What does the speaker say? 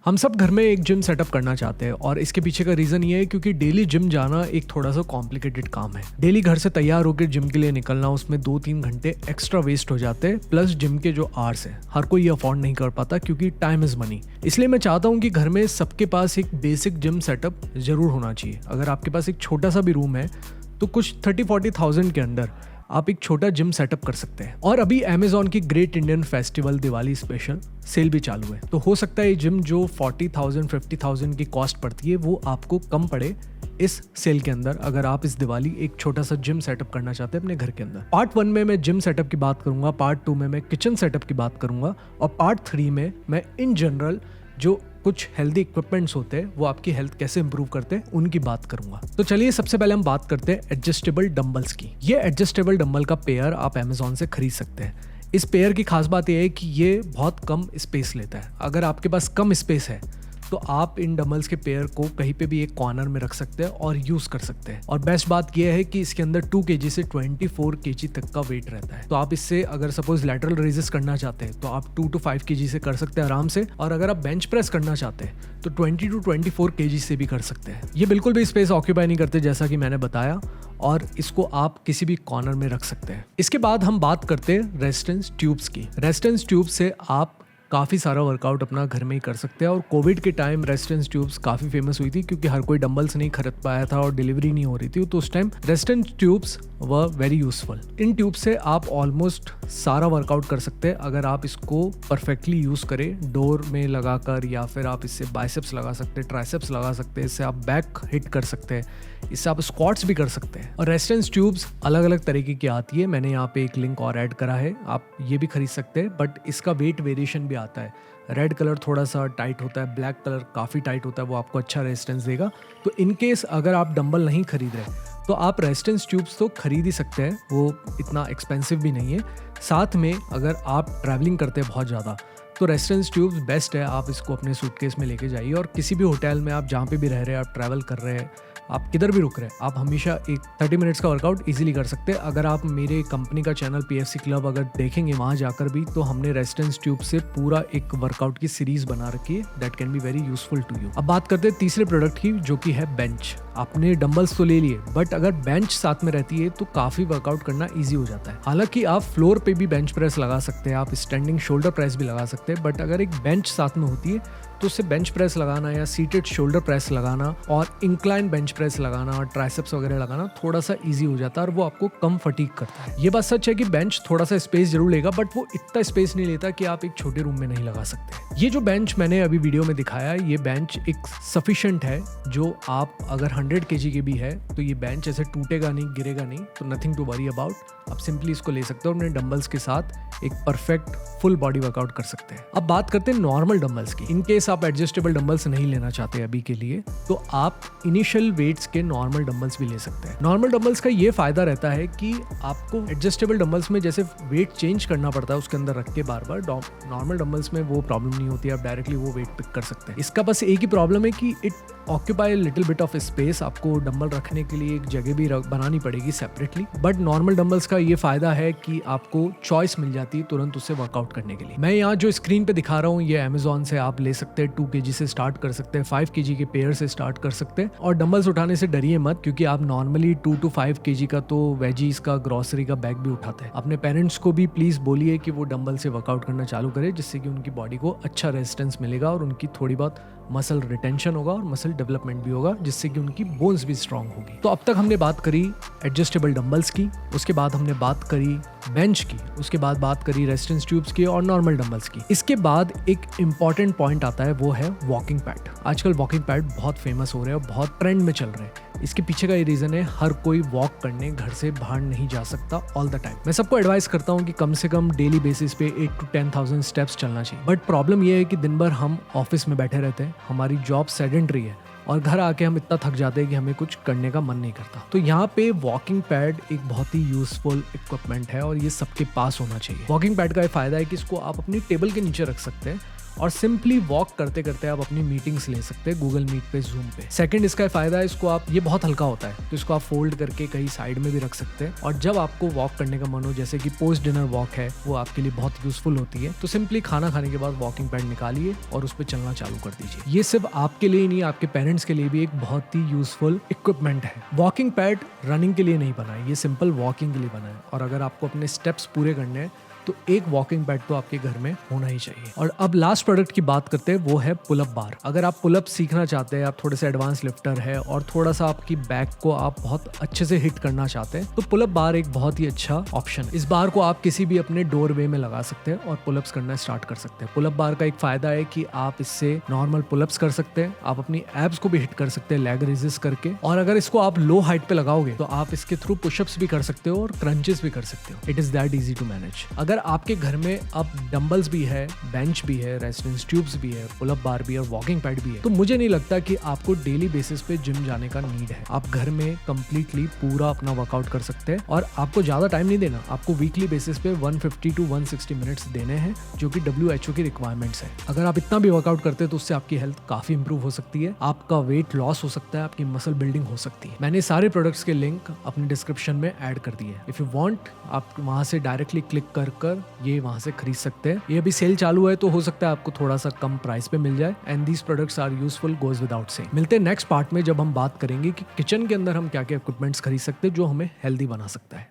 हम सब घर में एक जिम सेटअप करना चाहते हैं और इसके पीछे का रीजन ये है क्योंकि डेली जिम जाना एक थोड़ा सा कॉम्प्लिकेटेड काम है। डेली घर से तैयार होकर जिम के लिए निकलना, उसमें 2-3 घंटे एक्स्ट्रा वेस्ट हो जाते हैं, प्लस जिम के जो आवर्स है हर कोई ये अफोर्ड नहीं कर पाता क्योंकि टाइम इज मनी। इसलिए मैं चाहता हूँ कि घर में सबके पास एक बेसिक जिम सेटअप जरूर होना चाहिए। अगर आपके पास एक छोटा सा भी रूम है तो कुछ 30-40,000 के अंदर आप एक छोटा जिम सेटअप कर सकते हैं। और अभी Amazon की great Indian festival Diwali special sale भी चालू है, तो हो सकता है ये जिम जो 40,000-50,000 की कॉस्ट पड़ती है वो आपको कम पड़े इस सेल के अंदर, अगर आप इस दिवाली एक छोटा सा जिम सेटअप करना चाहते हैं अपने घर के अंदर। पार्ट 1 में मैं जिम सेटअप की बात करूंगा, पार्ट 2 में मैं किचन सेटअप की बात करूंगा और पार्ट 3 में मैं इन जनरल जो कुछ हेल्दी इक्विपमेंट्स होते हैं वो आपकी हेल्थ कैसे इंप्रूव करते हैं उनकी बात करूंगा। तो चलिए सबसे पहले हम बात करते हैं एडजस्टेबल डंबल्स की। ये एडजस्टेबल डंबल का पेयर आप Amazon से खरीद सकते हैं। इस पेयर की खास बात यह है कि ये बहुत कम स्पेस लेता है। अगर आपके पास कम स्पेस है तो आप इन डंबल्स के पेयर को कहीं पे भी एक कॉर्नर में रख सकते हैं और यूज कर सकते हैं। और बेस्ट बात यह है कि इसके अंदर 2 kg से 24 kg तक का वेट रहता है। तो आप इससे अगर सपोज लैटरल रेजिस करना चाहते हैं तो आप 2 to 5 kg से कर सकते हैं आराम से, और अगर आप बेंच प्रेस करना चाहते हैं तो 20 to 24 kg से भी कर सकते हैं। ये बिल्कुल भी स्पेस ऑक्यूपाई नहीं करते जैसा कि मैंने बताया, और इसको आप किसी भी कॉर्नर में रख सकते हैं। इसके बाद हम बात करते हैं रेजिस्टेंस ट्यूब्स की। रेजिस्टेंस ट्यूब्स से आप काफ़ी सारा वर्कआउट अपना घर में ही कर सकते हैं। और कोविड के टाइम रेजिस्टेंस ट्यूब्स काफ़ी फेमस हुई थी क्योंकि हर कोई डंबल्स नहीं खरीद पाया था और डिलीवरी नहीं हो रही थी, तो उस time resistance tubes were very useful. In tube से आप ऑलमोस्ट सारा वर्कआउट कर सकते हैं अगर आप इसको परफेक्टली यूज़ करें, डोर में लगाकर, या फिर आप इससे बाइसेप्स लगा सकते हैं, ट्राइसेप्स लगा सकते हैं, इससे आप बैक हिट कर सकते हैं, इससे आप स्क्वाट्स भी कर सकते हैं। और रेजिस्टेंस ट्यूब्स अलग अलग तरीके की आती है, मैंने यहाँ पे एक लिंक और ऐड करा है, आप ये भी खरीद सकते हैं, बट इसका वेट वेरिएशन भी आता है। रेड कलर थोड़ा सा टाइट होता है, ब्लैक कलर काफ़ी टाइट होता है, वो आपको अच्छा रेजिस्टेंस देगा। तो इन केस अगर आप डंबल नहीं खरीद रहे तो आप रेजिस्टेंस ट्यूब्स तो खरीद ही सकते हैं, वो इतना एक्सपेंसिव भी नहीं है। साथ में अगर आप ट्रैवलिंग करते हैं बहुत ज़्यादा तो रेजिस्टेंस ट्यूब्स बेस्ट है, आप इसको अपने सूटकेस में लेके जाइए और किसी भी होटल में आप जहाँ पे भी रह रहे हैं, आप ट्रैवल कर रहे हैं, आप किधर भी रुक रहे हैं, आप हमेशा एक 30 मिनट्स का वर्कआउट इजीली कर सकते हैं। अगर आप मेरे कंपनी का चैनल PFC क्लब अगर देखेंगे वहाँ जाकर भी, तो हमने रेजिस्टेंस ट्यूब से पूरा एक वर्कआउट की सीरीज बना रखी है, that can be very useful to you. अब बात करते हैं तीसरे प्रोडक्ट की, जो कि है बेंच। आपने डंबल्स तो ले लिए, बट अगर बेंच साथ में रहती है तो काफ़ी वर्कआउट करना ईजी हो जाता है। हालांकि आप फ्लोर पे भी बेंच प्रेस लगा सकते हैं, आप स्टैंडिंग शोल्डर प्रेस भी लगा सकते हैं, बट अगर एक बेंच साथ में होती है तो उससे बेंच प्रेस लगाना या सीटेड शोल्डर प्रेस लगाना और इंक्लाइन बेंच प्रेस लगाना और ट्राइसेप्स वगैरह लगाना थोड़ा सा इजी हो जाता है और वो आपको कम फटीग करता है। ये बात सच है कि बेंच थोड़ा सा स्पेस जरूर लेगा, बट वो इतना स्पेस नहीं लेता कि आप एक छोटे रूम में नहीं लगा सकते। ये जो बेंच मैंने अभी वीडियो में दिखाया, ये बेंच एक सफिशिएंट है, जो आप अगर 100 kg के भी है तो ये बेंच ऐसे टूटेगा नहीं, गिरेगा नहीं, तो नथिंग टू वरी अबाउट। आप सिंपली इसको ले सकते हो और अपने डंबल्स के साथ एक परफेक्ट फुल बॉडी वर्कआउट कर सकते हैं। अब बात करते हैं नॉर्मल डंबल्स की। इन केस आप एडजस्टेबल डंबल्स नहीं लेना चाहते अभी के लिए, तो आप इनिशियल वेट्स के नॉर्मल डंबल्स भी ले सकते हैं। नॉर्मल डंबल्स का ये फायदा रहता है कि आपको एडजस्टेबल डंबल्स में जैसे वेट चेंज करना पड़ता है उसके अंदर रख के बार बार, नॉर्मल डंबल्स में वो प्रॉब्लम नहीं होती, आप डायरेक्टली वो वेट पिक कर सकते हैं। इसका बस एक ही प्रॉब्लम है कि it occupy little bit of space, आपको डंबल रखने के लिए एक जगह भी बनानी पड़ेगी सेपरेटली। बट नॉर्मल डंबल्स का ये फायदा है कि आपको चॉइस मिल जाती है तुरंत उससे वर्कआउट करने के लिए। मैं यहाँ जो स्क्रीन पे दिखा रहा हूँ ये Amazon से आप ले सकते हैं, 2 kg से स्टार्ट कर सकते हैं, 5 kg के पेयर से स्टार्ट कर सकते हैं। और डंबल्स उठाने से डरिए मत, क्योंकि आप नॉर्मली 2 to 5 kg का तो वेजीज का, ग्रोसरी का बैग भी उठाते हैं। अपने पेरेंट्स को भी प्लीज बोलिए कि वो डंबल से वर्कआउट करना चालू करें, जिससे कि उनकी बॉडी को अच्छा रेजिस्टेंस मिलेगा और उनकी थोड़ी बहुत मसल रिटेंशन होगा और मसल डेवलपमेंट भी होगा, जिससे कि उनकी बोन्स भी स्ट्रांग होगी। तो अब तक हमने बात करी एडजस्टेबल डंबल्स की, उसके बाद हमने बात करी बेंच की, उसके बाद बात करी रेजिस्टेंस ट्यूब्स की और नॉर्मल डंबल्स की। इसके बाद एक इंपॉर्टेंट पॉइंट आता है, वो है वॉकिंग पैड। आजकल वॉकिंग पैड बहुत फेमस हो रहे हैं और बहुत ट्रेंड में चल रहे हैं। इसके पीछे का ये रीजन है, हर कोई वॉक करने घर से बाहर नहीं जा सकता ऑल द टाइम। मैं सबको एडवाइस करता हूँ कि कम से कम डेली बेसिस पे 8 to 10,000 स्टेप्स चलना चाहिए। बट प्रॉब्लम ये है कि दिन भर हम ऑफिस में बैठे रहते हैं, हमारी जॉब सेडेंटरी है और घर आके हम इतना थक जाते हैं कि हमें कुछ करने का मन नहीं करता। तो यहाँ पे वॉकिंग पैड एक बहुत ही यूजफुल इक्विपमेंट है और ये सबके पास होना चाहिए। वॉकिंग पैड का ये फायदा है कि इसको आप अपनी टेबल के नीचे रख सकते हैं और सिंपली वॉक करते करते आप अपनी मीटिंग्स ले सकते हैं गूगल मीट पे, जूम पे। सेकंड इसका फायदा है, इसको आप, ये बहुत हल्का होता है तो इसको आप फोल्ड करके कहीं साइड में भी रख सकते हैं, और जब आपको वॉक करने का मन हो, जैसे कि पोस्ट डिनर वॉक है, वो आपके लिए बहुत यूजफुल होती है, तो सिंपली खाना खाने के बाद वॉकिंग पैड निकालिए और उस पर चलना चालू कर दीजिए। ये सिर्फ आपके लिए नहीं, आपके पेरेंट्स के लिए भी एक बहुत ही यूजफुल इक्विपमेंट है। वॉकिंग पैड रनिंग के लिए नहीं बना है, ये सिंपल वॉकिंग के लिए बना है, और अगर आपको अपने स्टेप्स पूरे करने हैं तो एक वॉकिंग पैड तो आपके घर में होना ही चाहिए। और अब लास्ट प्रोडक्ट की बात करते हैं, वो है पुलअप बार। अगर आप पुलअप सीखना चाहते हैं, आप थोड़े से एडवांस लिफ्टर है और थोड़ा सा आपकी बैक को आप बहुत अच्छे से हिट करना चाहते हैं, तो पुलअप बार एक बहुत ही अच्छा ऑप्शन है। इस बार को आप किसी भी अपने डोरवे में लगा सकते हैं और पुलअप्स करना स्टार्ट कर सकते हैं। पुलअप बार का एक फायदा है कि आप इससे नॉर्मल पुलअप्स कर सकते हैं, आप अपनी एब्स को भी हिट कर सकते हैं लेग रेजेस करके, और अगर इसको आप लो हाइट पे लगाओगे तो आप इसके थ्रू पुशअप्स भी कर सकते हो और क्रंचेस भी कर सकते हो। It is that easy to manage. अगर आपके घर में अब डंबल्स भी है, बेंच भी है, रेजिस्टेंस ट्यूब्स भी है, पुलअप बार भी है और वॉकिंग पैड भी है, तो मुझे नहीं लगता कि आपको डेली बेसिस पे जिम जाने का नीड है। आप घर में कंप्लीटली पूरा अपना वर्कआउट कर सकते हैं, और आपको ज्यादा टाइम नहीं देना, आपको वीकली बेसिस पे 150 to 160 मिनट्स देने हैं, जो कि WHO की रिक्वायरमेंट्स है। अगर आप इतना भी वर्कआउट करते हैं तो उससे आपकी हेल्थ काफी इंप्रूव हो सकती है, आपका वेट लॉस हो सकता है, आपकी मसल बिल्डिंग हो सकती है। मैंने सारे प्रोडक्ट्स के लिंक अपने डिस्क्रिप्शन में ऐड कर दिए हैं। इफ यू वांट, आप वहां से डायरेक्टली क्लिक कर ये वहां से खरीद सकते हैं। ये अभी सेल चालू है तो हो सकता है आपको थोड़ा सा कम प्राइस पे मिल जाए, and these products are useful, goes without saying. मिलते हैं नेक्स्ट पार्ट में, जब हम बात करेंगे कि किचन के अंदर हम क्या क्या इक्विपमेंट्स खरीद सकते हैं जो हमें हेल्दी बना सकता है।